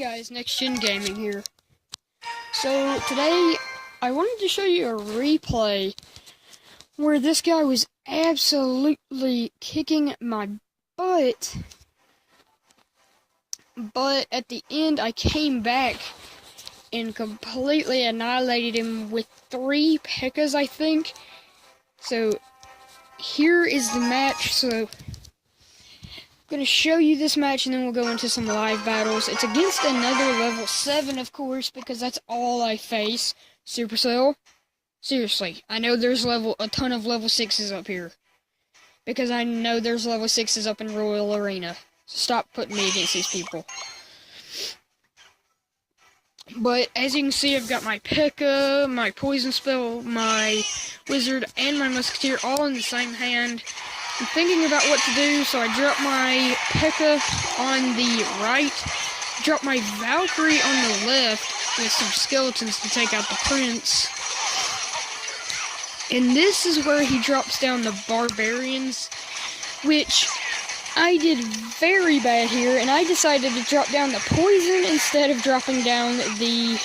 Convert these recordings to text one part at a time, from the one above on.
Guys, Next Gen Gaming here. So today I wanted to show you a replay where this guy was absolutely kicking my butt, but at the end I came back and completely annihilated him with 3 P.E.K.K.A.s, I think. So here is the match. So I'm going to show you this match and then we'll go into some live battles. It's against another level 7, of course, because that's all I face. Supercell. Seriously, I know there's a ton of level 6s up here. Because I know there's level 6s up in Royal Arena. So stop putting me against these people. But as you can see, I've got my P.E.K.K.A., my Poison Spell, my Wizard, and my Musketeer all in the same hand. I'm thinking about what to do, so I drop my P.E.K.K.A. on the right, drop my Valkyrie on the left with some skeletons to take out the Prince. And this is where he drops down the Barbarians, which I did very bad here, and I decided to drop down the Poison instead of dropping down the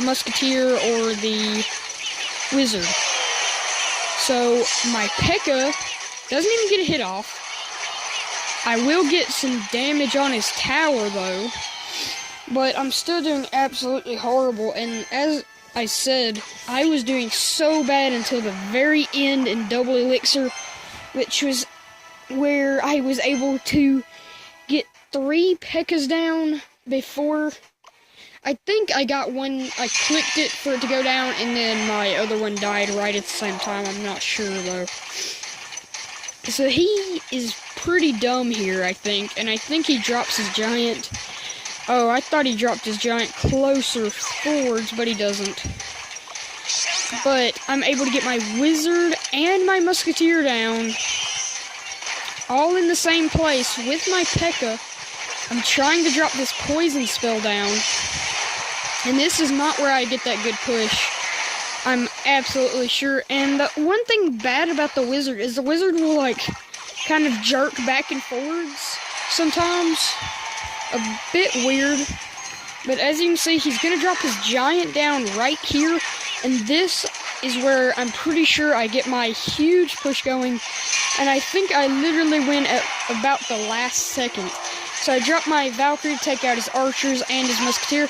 Musketeer or the Wizard. So my P.E.K.K.A. doesn't even get a hit off. I will get some damage on his tower though, but I'm still doing absolutely horrible. And as I said, I was doing so bad until the very end in Double Elixir, which was where I was able to get 3 P.E.K.K.A.s down before. I think I got one, I clicked it for it to go down, and then my other one died right at the same time. I'm not sure, though. So he is pretty dumb here, I think, and I think he drops his giant. Oh, I thought he dropped his giant closer forwards, but he doesn't. But I'm able to get my Wizard and my Musketeer down, all in the same place with my P.E.K.K.A. I'm trying to drop this Poison Spell down. And this is not where I get that good push. I'm absolutely sure. And the one thing bad about the Wizard is the Wizard will, like, kind of jerk back and forwards sometimes. A bit weird. But as you can see, he's going to drop his giant down right here. And this is where I'm pretty sure I get my huge push going. And I think I literally win at about the last second. So I drop my Valkyrie to take out his archers and his Musketeer.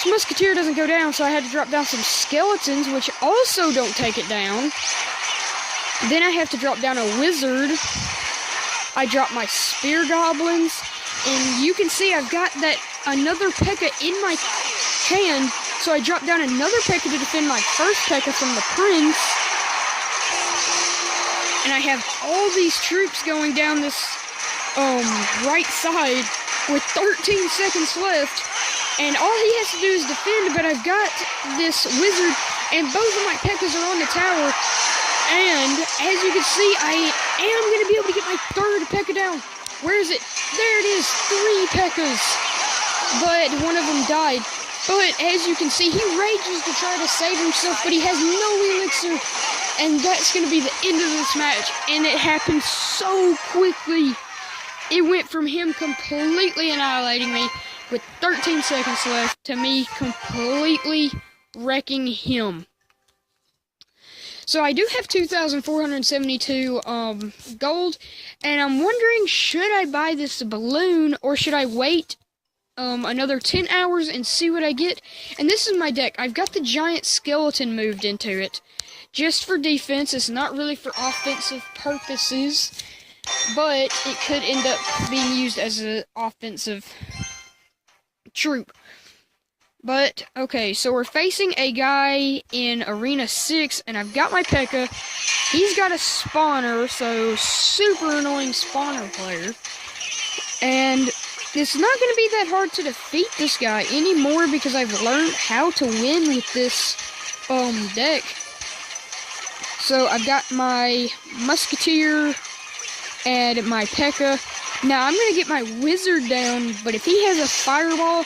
His Musketeer doesn't go down, so I had to drop down some skeletons, which also don't take it down. Then I have to drop down a Wizard. I drop my Spear Goblins, and you can see I've got that another P.E.K.K.A. in my hand, so I drop down another P.E.K.K.A. to defend my first P.E.K.K.A. from the Prince. And I have all these troops going down this right side with 13 seconds left. And all he has to do is defend, but I've got this Wizard, and both of my P.E.K.K.A.s are on the tower. And as you can see, I am going to be able to get my third P.E.K.K.A. down. Where is it? There it is, 3 P.E.K.K.A.s. But one of them died. But as you can see, he rages to try to save himself, but he has no elixir. And that's going to be the end of this match. And it happened so quickly. It went from him completely annihilating me with 13 seconds left to me completely wrecking him. So I do have 2,472 gold, and I'm wondering, should I buy this balloon or should I wait another 10 hours and see what I get? And this is my deck. I've got the giant skeleton moved into it just for defense. It's not really for offensive purposes, but it could end up being used as an offensive troop. But okay, so we're facing a guy in Arena 6, and I've got my P.E.K.K.A. He's got a spawner, so super annoying spawner player. And it's not going to be that hard to defeat this guy anymore because I've learned how to win with this deck. So I've got my Musketeer and my P.E.K.K.A. Now I'm going to get my Wizard down, but if he has a Fireball,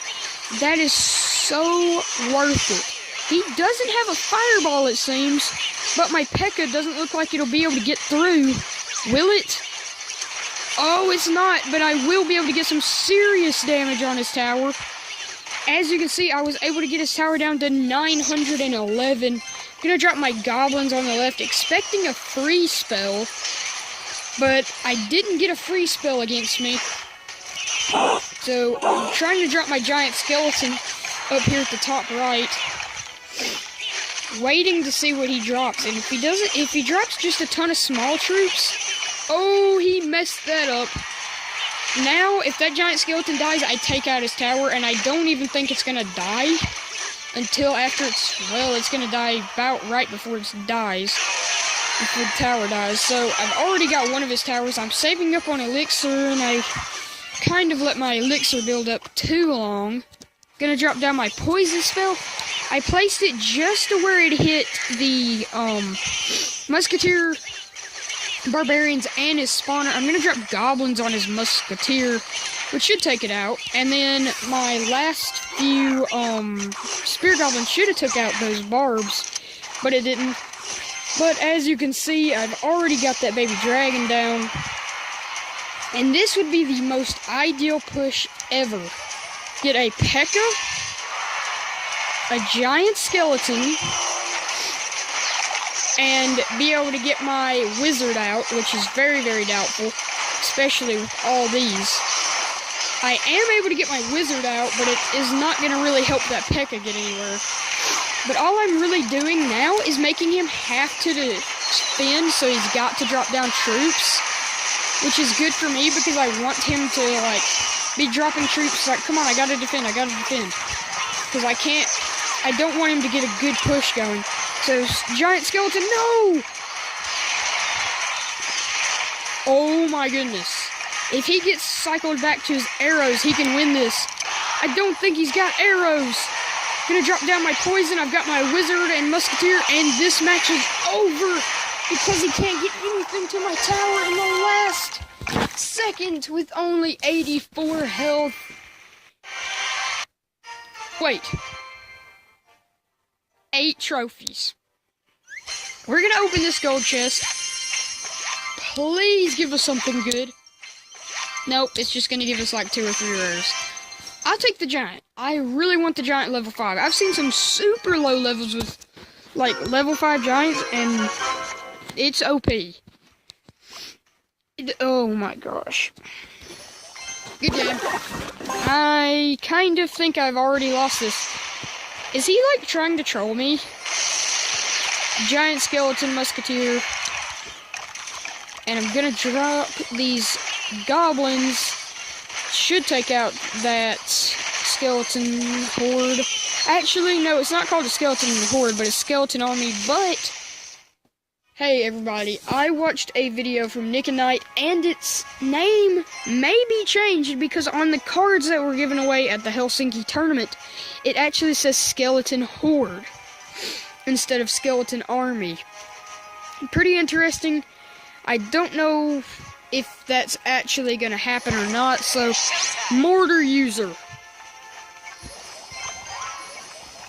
that is so worth it. He doesn't have a Fireball, it seems, but my P.E.K.K.A. doesn't look like it'll be able to get through. Will it? Oh, it's not, but I will be able to get some serious damage on his tower. As you can see, I was able to get his tower down to 911. I'm gonna drop my goblins on the left, expecting a free spell. But I didn't get a free spell against me. So I'm trying to drop my giant skeleton up here at the top right. Waiting to see what he drops. And if he drops just a ton of small troops, oh, he messed that up. Now, if that giant skeleton dies, I take out his tower, and I don't even think it's gonna die until after it's gonna die about right before it dies. Before the tower dies. So, I've already got one of his towers. I'm saving up on elixir, and I kind of let my elixir build up too long. Gonna drop down my poison spell. I placed it just to where it hit the, musketeer, barbarians, and his spawner. I'm gonna drop goblins on his musketeer, which should take it out. And then my last few, spear goblins should have took out those barbs, but it didn't. But as you can see, I've already got that baby dragon down. And this would be the most ideal push ever. Get a P.E.K.K.A, a giant skeleton, and be able to get my wizard out, which is very, very doubtful, especially with all these. I am able to get my wizard out, but it is not going to really help that P.E.K.K.A get anywhere. But all I'm really doing now is making him have to defend, so he's got to drop down troops, which is good for me because I want him to, like, be dropping troops like, come on, I gotta defend. Because I don't want him to get a good push going. So, giant skeleton, no! Oh my goodness. If he gets cycled back to his arrows, he can win this. I don't think he's got arrows. Gonna drop down my poison. I've got my wizard and musketeer, and this match is over because he can't get anything to my tower in the last second with only 84 health. Wait. 8 trophies. We're gonna open this gold chest. Please give us something good. Nope, it's just gonna give us like 2 or 3 rares. I'll take the giant. I really want the giant level 5. I've seen some super low levels with like level 5 giants, and it's OP. Oh my gosh. Good game. I kind of think I've already lost this. Is he like trying to troll me? Giant skeleton musketeer. And I'm gonna drop these goblins. Should take out that skeleton horde. Actually, no, it's not called a skeleton horde, but a skeleton army. But hey everybody, I watched a video from Nick and Knight, and its name may be changed because on the cards that were given away at the Helsinki tournament, it actually says skeleton horde instead of skeleton army. Pretty interesting. I don't know if that's actually going to happen or not, so mortar user.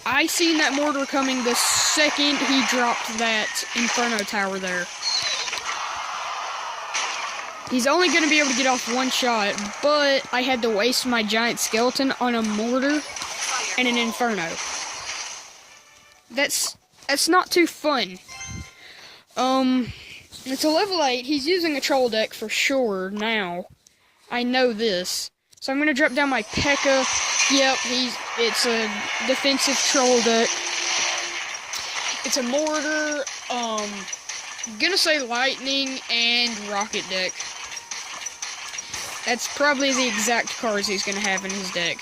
I seen that mortar coming the second he dropped that Inferno tower there. He's only going to be able to get off 1 shot, but I had to waste my giant skeleton on a mortar and an Inferno. That's not too fun. It's a level 8. He's using a troll deck for sure now. I know this. So I'm going to drop down my P.E.K.K.A. Yep, it's a defensive troll deck. It's a mortar, gonna say lightning and rocket deck. That's probably the exact cards he's gonna have in his deck.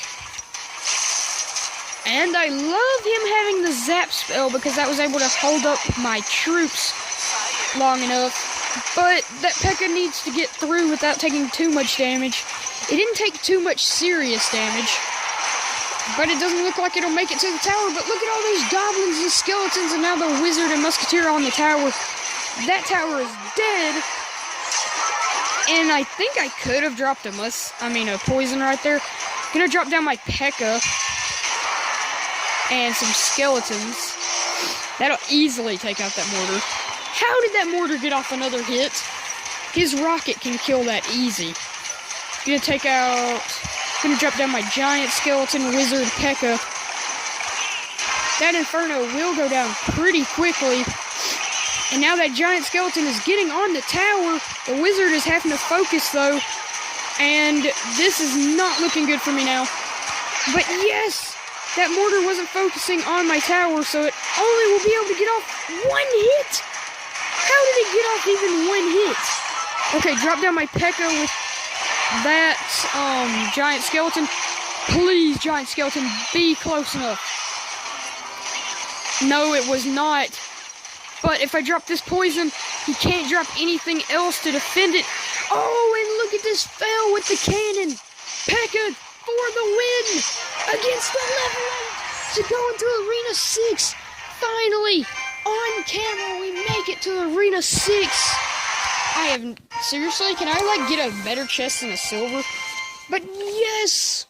And I love him having the zap spell because that was able to hold up my troops long enough. But that P.E.K.K.A needs to get through without taking too much damage. It didn't take too much serious damage, but it doesn't look like it'll make it to the tower. But look at all those goblins and skeletons, and now the wizard and musketeer on the tower. That tower is dead. And I think I could have dropped a poison right there. Gonna drop down my P.E.K.K.A and some skeletons. That'll easily take out that mortar. How did that mortar get off another hit? his rocket can kill that easy. Gonna drop down my giant skeleton wizard P.E.K.K.A. That Inferno will go down pretty quickly. And now that giant skeleton is getting on the tower. The wizard is having to focus though. And this is not looking good for me now. But yes, that mortar wasn't focusing on my tower, so it only will be able to get off one hit. How did it get off even one hit? Okay, drop down my P.E.K.K.A. with that giant skeleton. Please, giant skeleton, be close enough. No, it was not. But if I drop this poison, he can't drop anything else to defend it. Oh, and look at this fail with the cannon. P.E.K.K.A. for the win against the level 8 to go into Arena 6. Finally, on camera, we make it to Arena 6. Seriously, can I, like, get a better chest than a silver? But yes,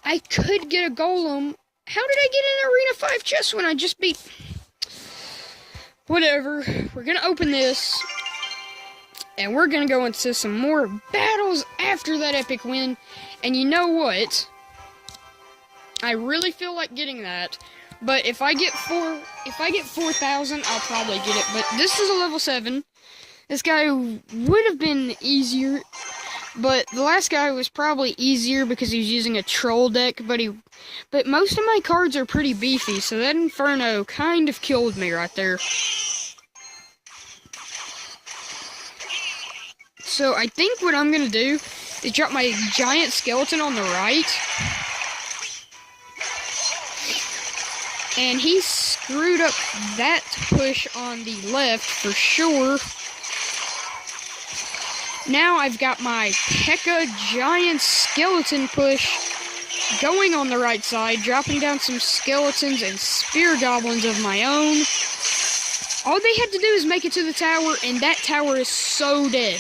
I could get a golem. How did I get an Arena 5 chest when I just beat... Whatever, we're gonna open this, and we're gonna go into some more battles after that epic win, and you know what? I really feel like getting that, but if I get 4,000, I'll probably get it, but this is a level 7. This guy would have been easier, but the last guy was probably easier because he was using a troll deck, but most of my cards are pretty beefy, so that Inferno kind of killed me right there. So I think what I'm gonna do is drop my giant skeleton on the right. And he screwed up that push on the left for sure. Now I've got my P.E.K.K.A. giant skeleton push going on the right side, dropping down some skeletons and spear goblins of my own. All they had to do is make it to the tower, and that tower is so dead.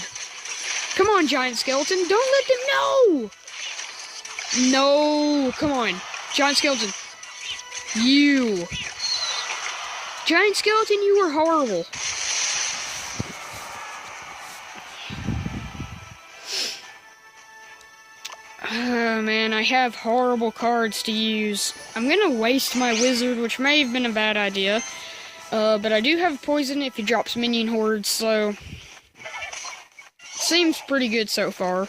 Come on, giant skeleton, don't let them know! No, come on, giant skeleton. Giant skeleton, you were horrible. Oh man, I have horrible cards to use. I'm gonna waste my wizard, which may have been a bad idea. But I do have poison if he drops minion hordes, so... Seems pretty good so far.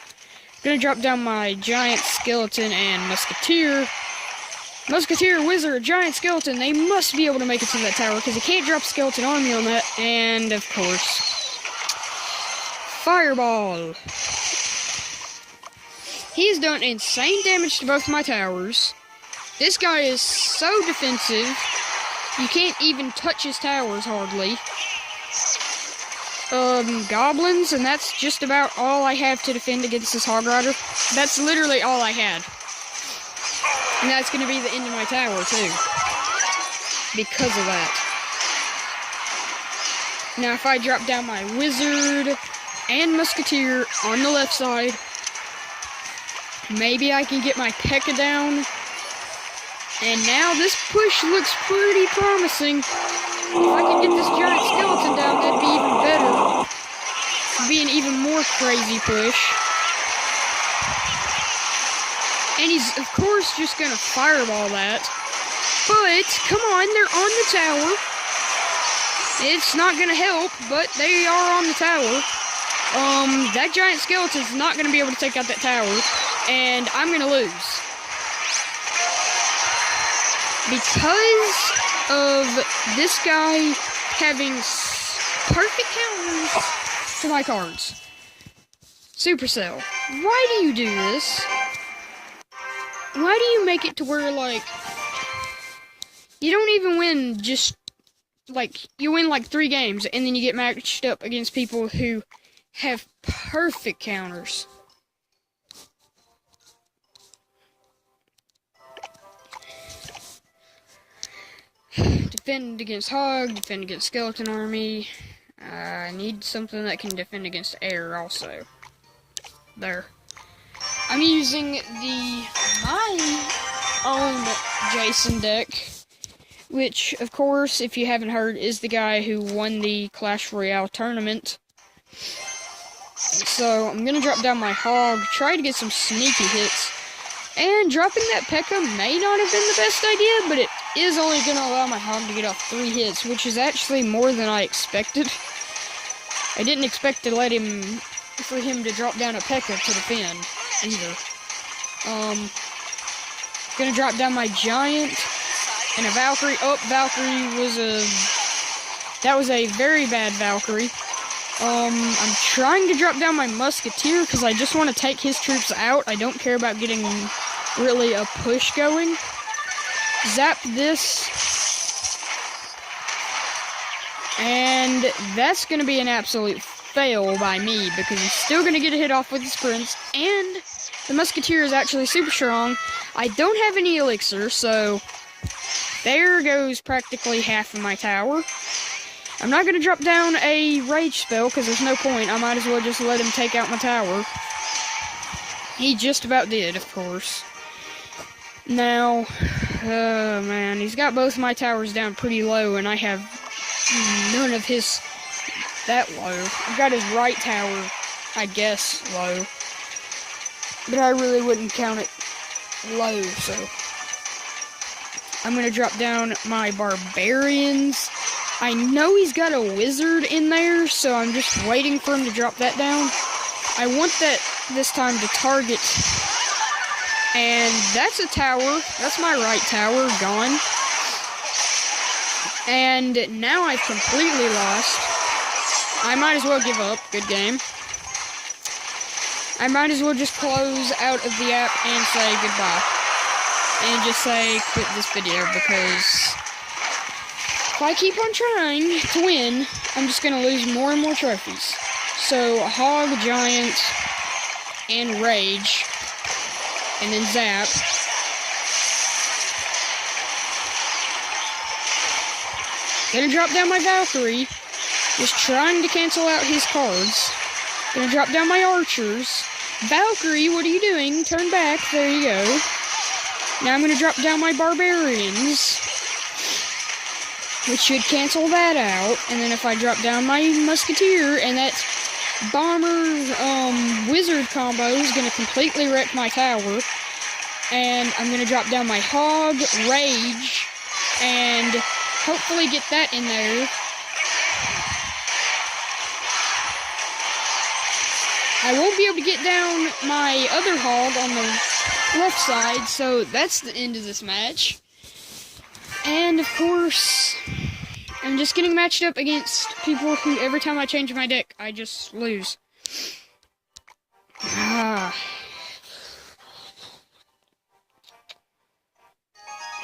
Gonna drop down my giant skeleton and musketeer. Musketeer, wizard, giant skeleton, they must be able to make it to that tower, because he can't drop skeleton army on that. And, of course... Fireball! He's done insane damage to both my towers. This guy is so defensive, you can't even touch his towers hardly. Goblins, and that's just about all I have to defend against this Hog Rider. That's literally all I had. And that's gonna be the end of my tower, too. Because of that. Now, if I drop down my wizard and musketeer on the left side, maybe I can get my P.E.K.K.A. down. And now this push looks pretty promising. If I can get this giant skeleton down, that'd be even better. It'd be an even more crazy push. And he's, of course, just gonna fireball that. But, come on, they're on the tower. It's not gonna help, but they are on the tower. That giant skeleton's not gonna be able to take out that tower. And I'm gonna lose. Because of this guy having perfect counters to my cards. Supercell, why do you do this? Why do you make it to where, like, you don't even win just, like, you win, like, 3 games, and then you get matched up against people who have perfect counters? Defend against Hog, defend against Skeleton Army. I need something that can defend against air also. There. I'm using my own Jason deck, which, of course, if you haven't heard, is the guy who won the Clash Royale tournament. So I'm gonna drop down my hog, try to get some sneaky hits. And dropping that P.E.K.K.A. may not have been the best idea, but it is only gonna allow my hog to get off 3 hits, which is actually more than I expected. I didn't expect to for him to drop down a P.E.K.K.A. to defend, either. Gonna drop down my Giant and a Valkyrie. Oh, Valkyrie was that was a very bad Valkyrie. I'm trying to drop down my Musketeer because I just want to take his troops out. I don't care about getting really a push going. Zap this. And that's going to be an absolute fail by me because he's still going to get a hit off with his sprints. And the Musketeer is actually super strong. I don't have any elixir, so there goes practically half of my tower. I'm not going to drop down a rage spell because there's no point. I might as well just let him take out my tower. He just about did, of course. Now, oh man, he's got both my towers down pretty low, and I have none of his that low. I've got his right tower, I guess, low. But I really wouldn't count it low, so I'm going to drop down my Barbarians. I know he's got a Wizard in there, so I'm just waiting for him to drop that down. I want that this time to target. And that's a tower. That's my right tower, gone. And now I've completely lost. I might as well give up. Good game. I might as well just close out of the app and say goodbye. And just say quit this video because if I keep on trying to win, I'm just going to lose more and more trophies. So, Hog, Giant, and Rage, and then Zap. Gonna drop down my Valkyrie, just trying to cancel out his cards. Gonna drop down my Archers. Valkyrie, what are you doing? Turn back, there you go. Now I'm gonna drop down my Barbarians, which should cancel that out. And then if I drop down my Musketeer, and that Bomber Wizard combo is going to completely wreck my tower. And I'm going to drop down my Hog, Rage, and hopefully get that in there. I won't be able to get down my other Hog on the left side, so that's the end of this match. And, of course, I'm just getting matched up against people who, every time I change my deck, I just lose. I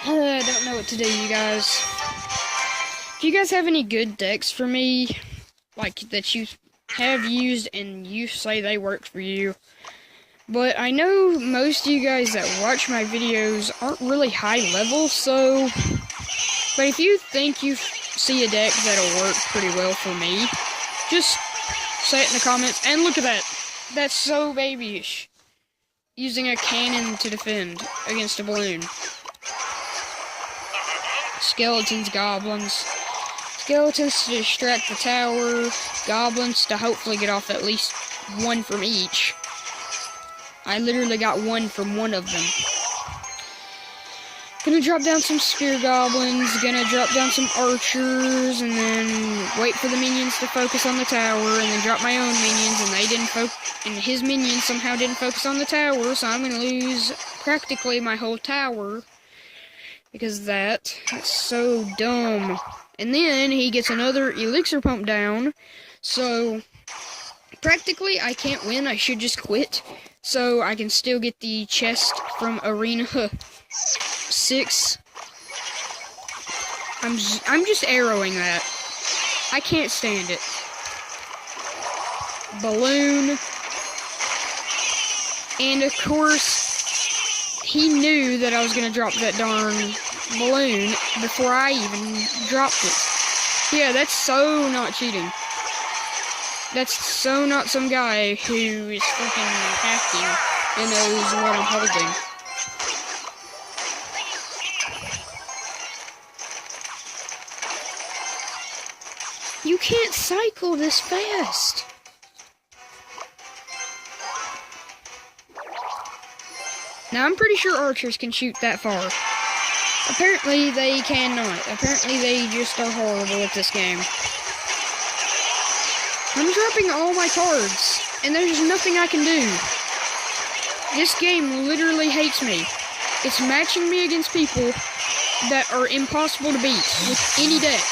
don't know what to do, you guys. If you guys have any good decks for me, like, that you have used and you say they work for you, but I know most of you guys that watch my videos aren't really high level, so... But if you think you see a deck that'll work pretty well for me, just say it in the comments. And look at that. That's so babyish. Using a cannon to defend against a balloon. Skeletons, goblins. Skeletons to distract the tower. Goblins to hopefully get off at least one from each. I literally got one from one of them. Gonna drop down some spear goblins, gonna drop down some archers, and then wait for the minions to focus on the tower, and then drop my own minions, and they didn't and his minions somehow didn't focus on the tower, so I'm gonna lose practically my whole tower, because that's so dumb. And then he gets another elixir pump down, so practically I can't win, I should just quit, so I can still get the chest from Arena 6. I'm just arrowing that. I can't stand it. Balloon. And of course, he knew that I was going to drop that darn balloon before I even dropped it. Yeah, that's so not cheating. That's so not some guy who is freaking hacking and knows what I'm holding. You can't cycle this fast. Now, I'm pretty sure archers can shoot that far. Apparently, they cannot. Apparently, they just are horrible at this game. I'm dropping all my cards, and there's nothing I can do. This game literally hates me. It's matching me against people that are impossible to beat with any deck.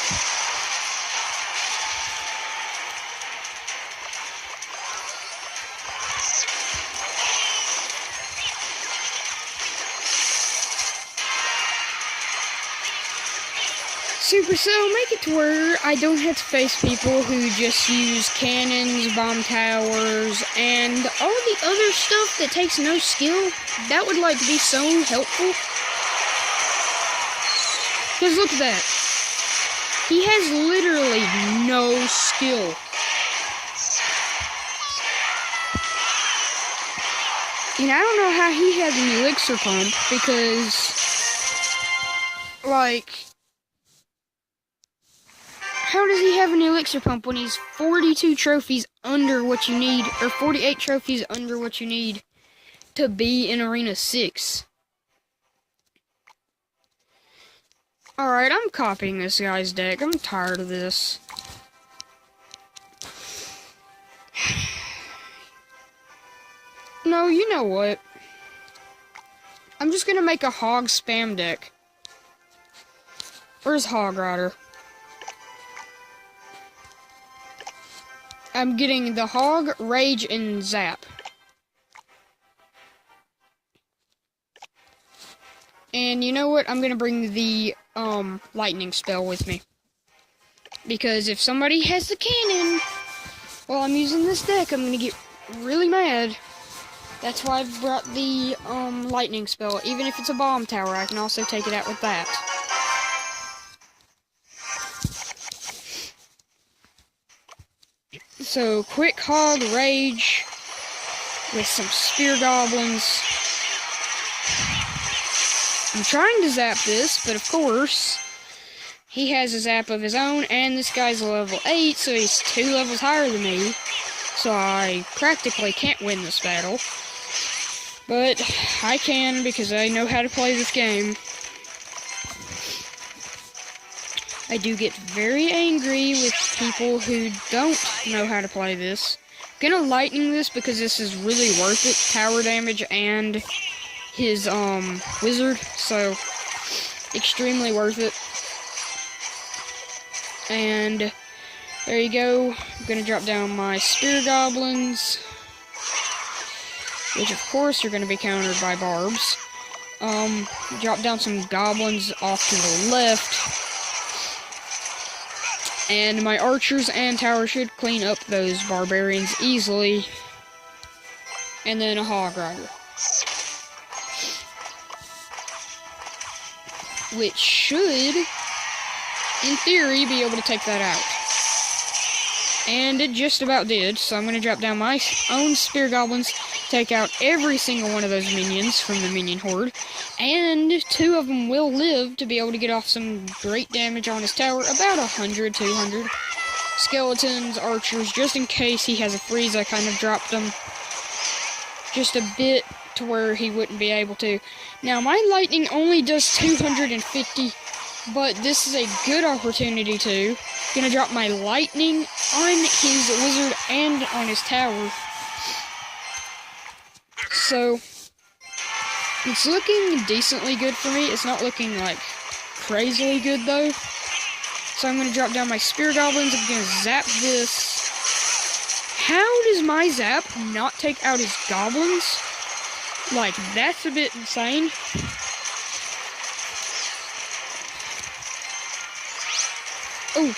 Supercell, make it to where I don't have to face people who just use cannons, bomb towers, and all the other stuff that takes no skill. That would like be so helpful. Because look at that. He has literally no skill. And I don't know how he has an elixir pump, because, like, how does he have an elixir pump when he's 42 trophies under what you need, or 48 trophies under what you need to be in Arena 6? Alright, I'm copying this guy's deck. I'm tired of this. No, you know what? I'm just gonna make a hog spam deck. Where's Hog Rider? I'm getting the Hog, Rage, and Zap. And you know what? I'm gonna bring the lightning spell with me. Because if somebody has the cannon while I'm using this deck, I'm gonna get really mad. That's why I brought the lightning spell. Even if it's a bomb tower, I can also take it out with that. So, quick Hog Rage with some Spear Goblins. I'm trying to zap this, but of course, he has a zap of his own, and this guy's a level 8, so he's 2 levels higher than me. So I practically can't win this battle. But I can, because I know how to play this game. I do get very angry with people who don't know how to play this. I'm gonna lightning this because this is really worth it. Tower damage and his wizard, so extremely worth it. And there you go. I'm gonna drop down my Spear Goblins, which of course are gonna be countered by barbs. Drop down some goblins off to the left. And my archers and tower should clean up those barbarians easily. And then a Hog Rider, which should, in theory, be able to take that out. And it just about did, so I'm going to drop down my own Spear Goblins, take out every single one of those minions from the minion horde, and 2 of them will live to be able to get off some great damage on his tower, about 100, 200. Skeletons, archers, just in case he has a freeze, I kind of dropped them just a bit to where he wouldn't be able to. Now, my lightning only does 250, but this is a good opportunity to. Gonna drop my lightning on his wizard and on his tower. So, it's looking decently good for me. It's not looking, like, crazily good, though. So I'm gonna drop down my Spear Goblins. I'm gonna zap this. How does my zap not take out his goblins? Like, that's a bit insane. Oh.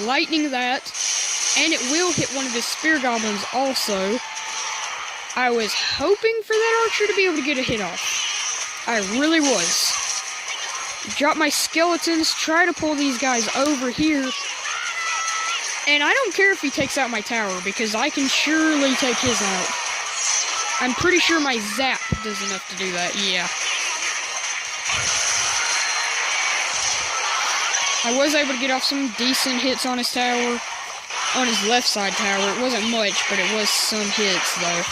Lightning that. And it will hit one of his Spear Goblins also. I was hoping for that archer to be able to get a hit off. I really was. Drop my skeletons, try to pull these guys over here. And I don't care if he takes out my tower, because I can surely take his out. I'm pretty sure my zap does enough to do that, yeah. I was able to get off some decent hits on his tower. On his left side tower. It wasn't much, but it was some hits, though.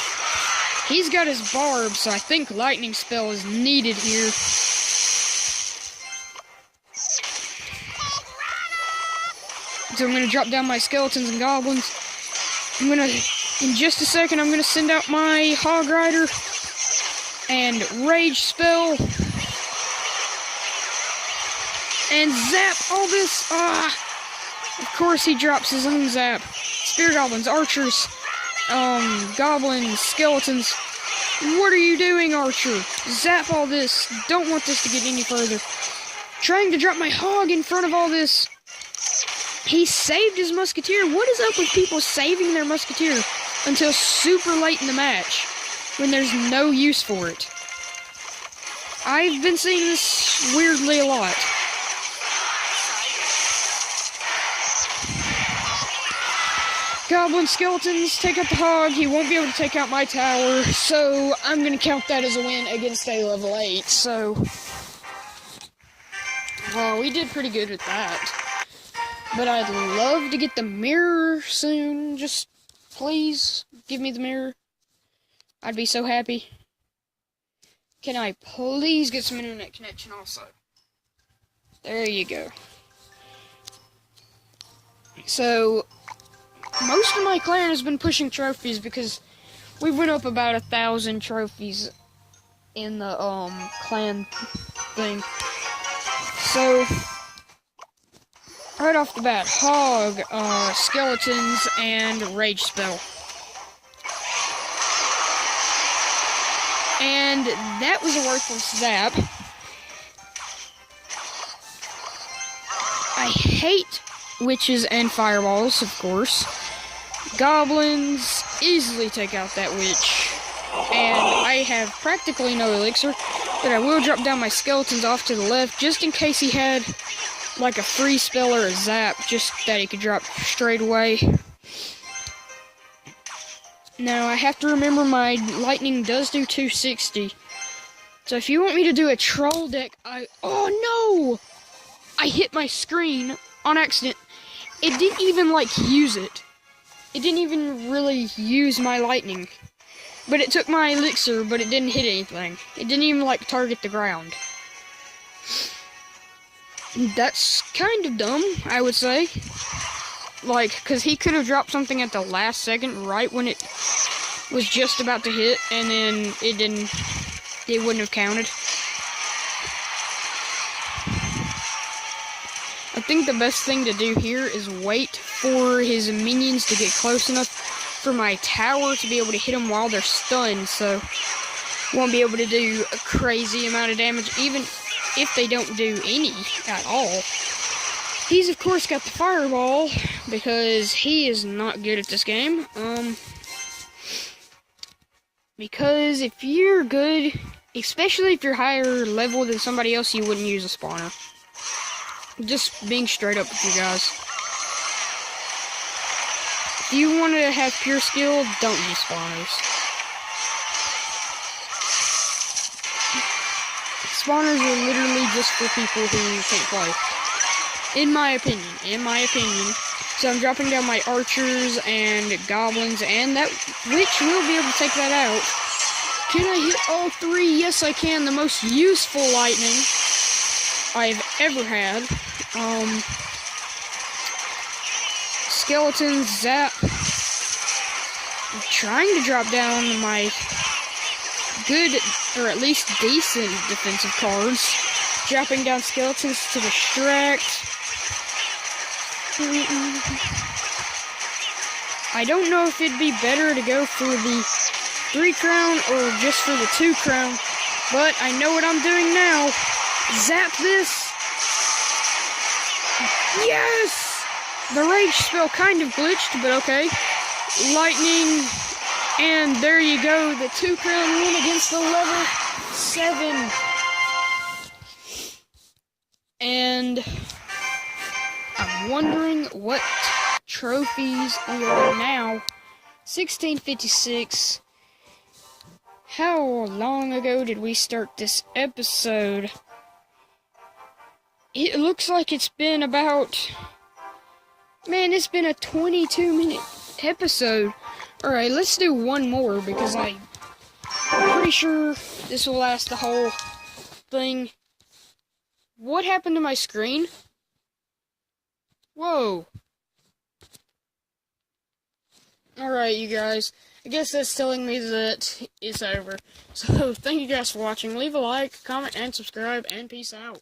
He's got his barb, so I think lightning spell is needed here. So I'm going to drop down my skeletons and goblins. In just a second, I'm going to send out my hog rider and rage spell. And zap all this. Of course he drops his own zap. Spear goblins, archers, goblins, skeletons. What are you doing, archer? Zap all this. Don't want this to get any further. Trying to drop my hog in front of all this. He saved his musketeer. What is up with people saving their musketeer until super late in the match when there's no use for it? I've been seeing this weirdly a lot. Goblin skeletons, take out the hog. He won't be able to take out my tower, so I'm going to count that as a win against a level 8. So, well, we did pretty good with that. But I'd love to get the mirror soon. Just please give me the mirror. I'd be so happy. Can I please get some internet connection also? There you go. So, most of my clan has been pushing trophies because we went up about 1,000 trophies in the clan thing. So, right off the bat, hog, skeletons, and rage spell. And that was a worthless zap. I hate witches and fireballs, of course. Goblins easily take out that witch. And I have practically no elixir, but I will drop down my skeletons off to the left just in case he had like a free spell or a zap, just that he could drop straight away. Now, I have to remember my lightning does do 260. So if you want me to do a troll deck, oh no! I hit my screen on accident. It didn't even, use it. It didn't even really use my lightning. But it took my elixir, but it didn't hit anything. It didn't even, target the ground. That's kind of dumb, I would say. Because he could have dropped something at the last second, right when it was just about to hit, and then it wouldn't have counted. I think the best thing to do here is wait for his minions to get close enough for my tower to be able to hit them while they're stunned, so won't be able to do a crazy amount of damage, even if they don't do any at all. He's, of course, got the fireball, because he is not good at this game. Because if you're good, especially if you're higher level than somebody else, you wouldn't use a spawner. Just being straight up with you guys. If you want to have pure skill, don't use spawners. Spawners are literally just for people who can't play. In my opinion. So I'm dropping down my archers and goblins, and that witch will be able to take that out. Can I hit all three? Yes, I can. The most useful lightning I've ever had. Skeletons, zap. I'm trying to drop down my good, or at least decent defensive cards. Dropping down skeletons to distract. I don't know if it'd be better to go for the 3 crown or just for the 2 crown, but I know what I'm doing now. Zap this. Yes! The rage spell kind of glitched, but okay. Lightning, and there you go, the 2 crown win against the level 7. And I'm wondering what trophies we are now. 1656. How long ago did we start this episode? It looks like it's been about... Man, it's been a 22-minute episode. Alright, let's do one more because I I'm pretty sure this will last the whole thing. What happened to my screen? Whoa. Alright, you guys. I guess that's telling me that it's over. So, thank you guys for watching. Leave a like, comment, and subscribe, and peace out.